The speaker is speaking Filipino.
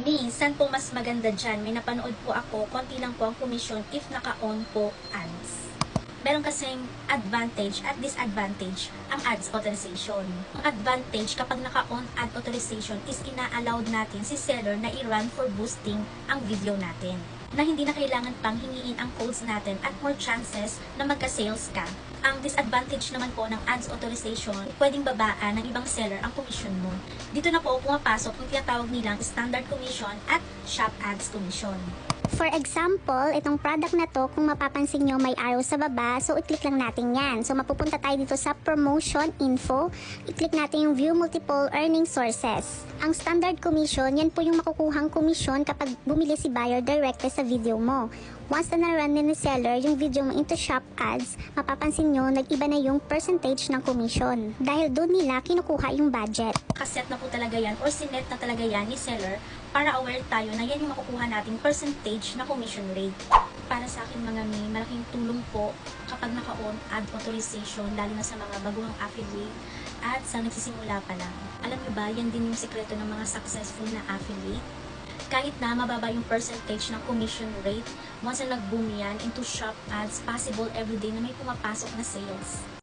Minsan po mas maganda dyan, may napanood po ako, konti lang po ang commission if naka-on po ads. Meron kasing advantage at disadvantage ang ads authorization. Ang advantage kapag naka-on ad authorization is ina-allowed natin si seller na i-run for boosting ang video natin, na hindi na kailangan pang hingiin ang codes natin at more chances na magka-sales ka. Ang disadvantage naman po ng ads authorization, pwedeng babaan ng ibang seller ang commission mo. Dito na po pumapasok yung tinatawag nilang standard commission at shop ads commission. For example, itong product na to, kung mapapansin nyo may arrow sa baba, so i-click lang natin yan. So mapupunta tayo dito sa promotion info, i-click natin yung view multiple earning sources. Ang standard commission, yan po yung makukuhang commission kapag bumili si buyer direct sa video mo. Once na na-run ni seller yung video mo into shop ads, mapapansin nyo, nag-iba na yung percentage ng commission. Dahil doon nila kinukuha yung budget. Kaset na po talaga yan or sinet na talaga yan ni seller para aware tayo na yan yung makukuha nating percentage na commission rate. Para sa akin mga may, malaking tulong po kapag naka-on ad authorization, lalo na sa mga baguhang affiliate at sa nagsisimula pa lang. Alam nyo ba, yan din yung sekreto ng mga successful na affiliate. Kahit na mababa yung percentage ng commission rate, once na nag-boom yan into shop ads, possible everyday na may pumapasok na sales.